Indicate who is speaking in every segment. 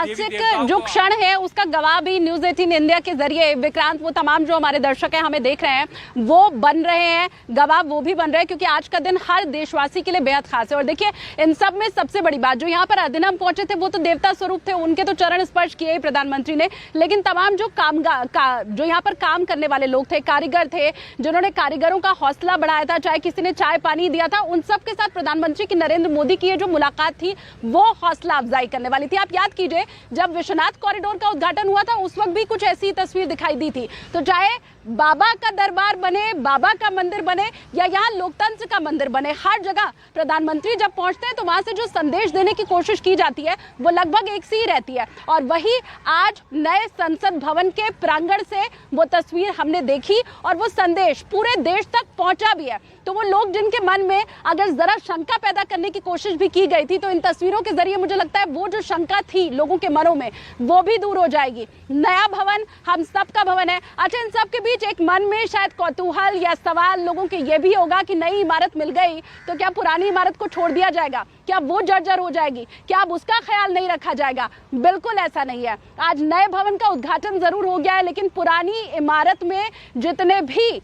Speaker 1: ऐतिहासिक जो क्षण है उसका गवाह भी न्यूज़ 18 इंडिया के जरिए विक्रांत, वो तमाम जो हमारे दर्शक हैं हमें देख रहे हैं वो बन रहे हैं, गवाह वो भी बन रहे हैं, क्योंकि आज का दिन हर देशवासी के लिए बेहद खास है। और देखिए इन सब में सबसे बड़ी बात, जो यहाँ पर अधिनम पहुंचे थे वो तो देवता स्वरूप थे, उनके तो चरण स्पर्श किए ही प्रधानमंत्री ने, लेकिन तमाम जो जो यहाँ पर काम करने वाले लोग थे, कारीगर थे, जिन्होंने कारीगरों का हौसला बढ़ाया था, चाहे किसी ने चाय पानी दिया था, उन सब के साथ प्रधानमंत्री की नरेंद्र मोदी की ये जो मुलाकात थी वो हौसला अफजाई करने वाली थी। आप याद कीजिए जब विश्वनाथ कॉरिडोर का उद्घाटन हुआ था उस वक्त भी कुछ ऐसी तस्वीर दिखाई दी थी। तो चाहे बाबा का दरबार बने, बाबा का मंदिर बने या यहाँ लोकतंत्र का मंदिर बने, हर जगह प्रधानमंत्री जब पहुंचते हैं तो वहां से जो संदेश देने की कोशिश की जाती है वो लगभग एक सी ही रहती है। और वही आज नए संसद भवन के प्रांगण से वो तस्वीर हमने देखी और वो संदेश पूरे देश तक पहुंचा भी है। तो वो लोग जिनके मन में अगर जरा शंका पैदा करने की कोशिश भी की गई थी तो इन तस्वीरों के जरिए मुझे लगता है वो जो शंका थी लोगों के मनों में वो भी दूर हो जाएगी। नया भवन हम सबका भवन है। अच्छा, इन सब के बीच एक मन में शायद कौतूहल या सवाल लोगों के ये भी होगा कि नई इमारत मिल गई तो क्या पुरानी इमारत को छोड़ दिया जाएगा, क्या वो जर्जर हो जाएगी, क्या अब उसका ख्याल नहीं रखा जाएगा? बिल्कुल ऐसा नहीं है। आज नए भवन का उद्घाटन जरूर हो गया है, लेकिन पुरानी इमारत में जितने भी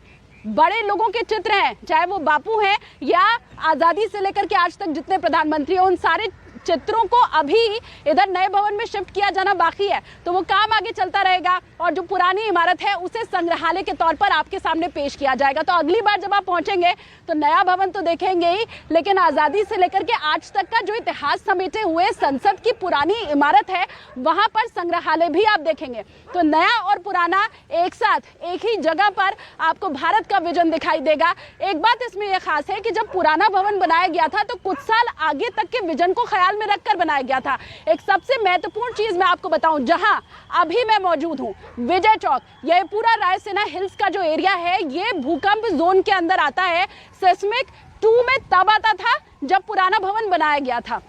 Speaker 1: बड़े लोगों के चित्र हैं, चाहे वो बापू हैं या आजादी से लेकर के आज तक जितने प्रधानमंत्री हैं, उन सारे चित्रों को अभी इधर नए भवन में शिफ्ट किया जाना बाकी है। तो वो काम आगे चलता रहेगा और जो पुरानी इमारत है उसे संग्रहालय के तौर पर आपके सामने पेश किया जाएगा। तो अगली बार जब आप पहुंचेंगे तो नया भवन तो देखेंगे ही, लेकिन आजादी से लेकर के आज तक का जो इतिहास समेटे हुए संसद की पुरानी इमारत है वहां पर संग्रहालय भी आप देखेंगे। तो नया और पुराना एक साथ एक ही जगह पर आपको भारत का विजन दिखाई देगा। एक बात इसमें यह खास है कि जब पुराना भवन बनाया गया था तो कुछ साल आगे तक के विजन को ख्याल में रखकर बनाया गया था। एक सबसे महत्वपूर्ण चीज मैं आपको बताऊं, जहां अभी मैं मौजूद हूं, विजय चौक, यह पूरा रायसीना हिल्स का जो एरिया है ये भूकंप जोन के अंदर आता है। सेस्मिक 2 में तब आता था जब पुराना भवन बनाया गया था,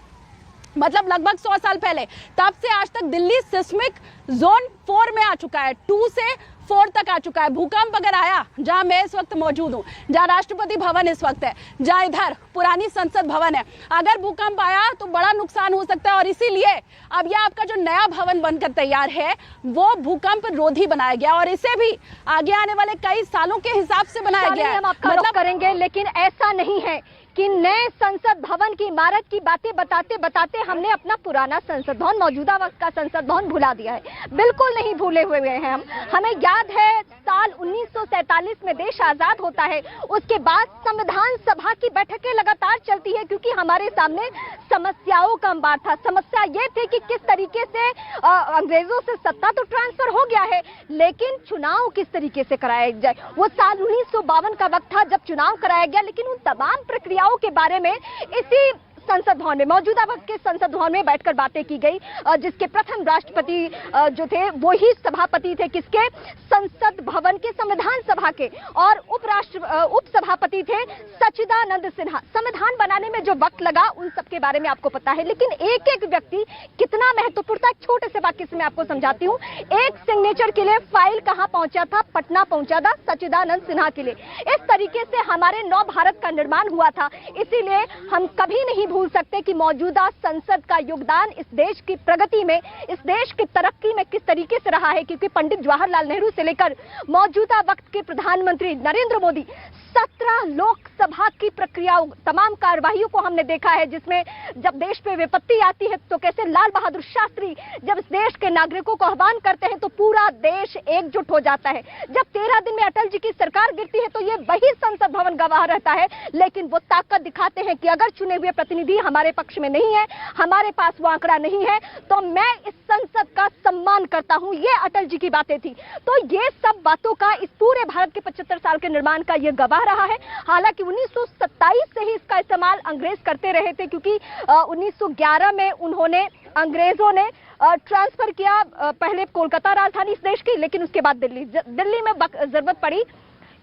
Speaker 1: मतलब लगभग 100 साल पहले। तब से आज तक दिल्ली सिस्मिक जोन 4 में आ चुका है, 2 से 4 तक आ चुका है। भूकंप अगर आया, जहां मैं इस वक्त मौजूद हूं, जहां राष्ट्रपति भवन इस वक्त है, जहां इधर पुरानी संसद भवन है, अगर भूकंप आया तो बड़ा नुकसान हो सकता है। और इसीलिए अब यह आपका जो नया भवन बनकर तैयार है वो भूकंप रोधी बनाया गया और इसे भी आगे आने वाले कई सालों के हिसाब से बनाया गया है।
Speaker 2: हम आपका मतलब करेंगे, लेकिन ऐसा नहीं है कि नए संसद भवन की इमारत की बातें बताते बताते हमने अपना पुराना संसद भवन, मौजूदा वक्त का संसद भवन भुला दिया है। बिल्कुल नहीं भूले हुए हैं हम। हमें याद है साल 1947 में देश आजाद होता है, उसके बाद संविधान सभा की बैठकें लगातार चलती है क्योंकि हमारे सामने समस्याओं का अंबार था। समस्या ये थी कि किस तरीके से अंग्रेजों से सत्ता तो ट्रांसफर हो गया है, लेकिन चुनाव किस तरीके से कराया जाए। वो साल 1952 का वक्त था जब चुनाव कराया गया, लेकिन उन तमाम प्रक्रियाओं के बारे में इसी संसद भवन में, मौजूदा वक्त के संसद भवन में बैठकर बातें की गई, जिसके प्रथम राष्ट्रपति जो थे वो ही सभापति थे, किसके, संसद भवन के, संविधान सभा के, और उप सभापति थे सच्चिदानंद सिन्हा। संविधान बनाने में जो वक्त लगा उन सब के बारे में आपको पता है, लेकिन एक एक व्यक्ति कितना महत्वपूर्ण था, एक छोटे से वाक्य से मैं आपको समझाती हूँ। एक सिग्नेचर के लिए फाइल कहाँ पहुंचा था? पटना पहुंचा था, सच्चिदानंद सिन्हा के लिए। इस तरीके से हमारे नव भारत का निर्माण हुआ था। इसीलिए हम कभी नहीं भूल सकते कि मौजूदा संसद का योगदान इस देश की प्रगति में, इस देश की तरक्की में किस तरीके से रहा है, क्योंकि पंडित जवाहरलाल नेहरू से लेकर मौजूदा वक्त के प्रधानमंत्री नरेंद्र मोदी 17 लोकसभा की प्रक्रियाओं, तमाम कार्यवाहियों को हमने देखा है, जिसमें जब देश पे विपत्ति आती है तो कैसे लाल बहादुर शास्त्री जब इस देश के नागरिकों को आह्वान करते हैं तो पूरा देश एकजुट हो जाता है। जब 13 दिन में अटल जी की सरकार गिरती है तो ये वही संसद भवन गवाह रहता है, लेकिन वो ताकत दिखाते हैं कि अगर चुने हुए प्रतिनिधि हमारे पक्ष में नहीं है, हमारे पास वो आंकड़ा नहीं है, तो मैं इस संसद का सम्मान करता हूं। ये अटल जी की बातें थी। तो ये सब बातों का इस पूरे भारत के 75 साल के निर्माण का ये गवाह रहा है। हालांकि 1927 से ही इसका इस्तेमाल अंग्रेज करते रहे थे, क्योंकि 1911 में उन्होंने, अंग्रेजों ने ट्रांसफर किया पहले कोलकाता राजधानी इस देश की, लेकिन उसके बाद दिल्ली में जरूरत पड़ी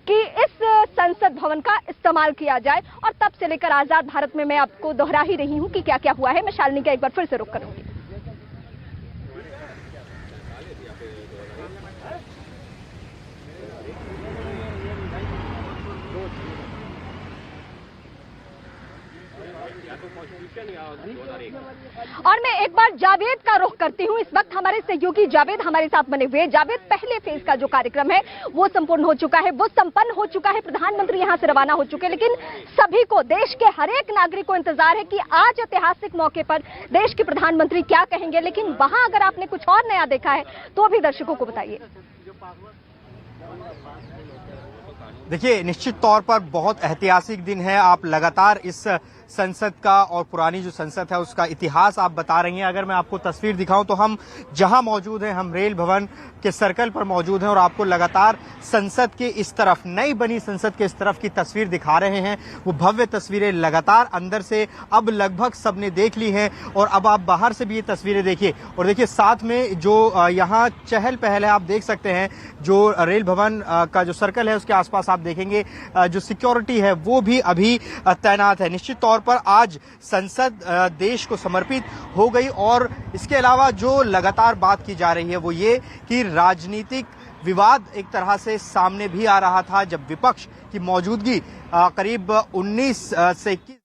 Speaker 2: कि इस संसद भवन का इस्तेमाल किया जाए। और तब से लेकर आजाद भारत में मैं आपको दोहरा ही रही हूं कि क्या क्या हुआ है। मैं शालिनी का एक बार फिर से रुख करूंगी। और मैं एक बार जावेद का रुख करती हूं। इस वक्त हमारे सहयोगी जावेद हमारे साथ बने हुए। जावेद, पहले फेज का जो कार्यक्रम है वो संपूर्ण हो चुका है, वो संपन्न हो चुका है, प्रधानमंत्री यहां से रवाना हो चुके हैं, लेकिन सभी को, देश के हर एक नागरिक को इंतजार है कि आज ऐतिहासिक मौके पर देश के प्रधानमंत्री क्या कहेंगे। लेकिन वहां अगर आपने कुछ और नया देखा है तो भी दर्शकों को बताइए।
Speaker 3: देखिए, निश्चित तौर पर बहुत ऐतिहासिक दिन है। आप लगातार इस संसद का और पुरानी जो संसद है उसका इतिहास आप बता रही हैं। अगर मैं आपको तस्वीर दिखाऊं तो हम जहां मौजूद हैं, हम रेल भवन के सर्कल पर मौजूद हैं और आपको लगातार संसद के इस तरफ, नई बनी संसद के इस तरफ की तस्वीर दिखा रहे हैं। वो भव्य तस्वीरें लगातार अंदर से अब लगभग सबने देख ली हैं और अब आप बाहर से भी ये तस्वीरें देखिए। और देखिए, साथ में जो यहाँ चहल पहल है आप देख सकते हैं, जो रेल भवन का जो सर्कल है उसके आसपास आप देखेंगे जो सिक्योरिटी है वो भी अभी तैनात है। निश्चित तौर पर आज संसद देश को समर्पित हो गई। और इसके अलावा जो लगातार बात की जा रही है वो ये कि राजनीतिक विवाद एक तरह से सामने भी आ रहा था जब विपक्ष की मौजूदगी करीब 19 से 21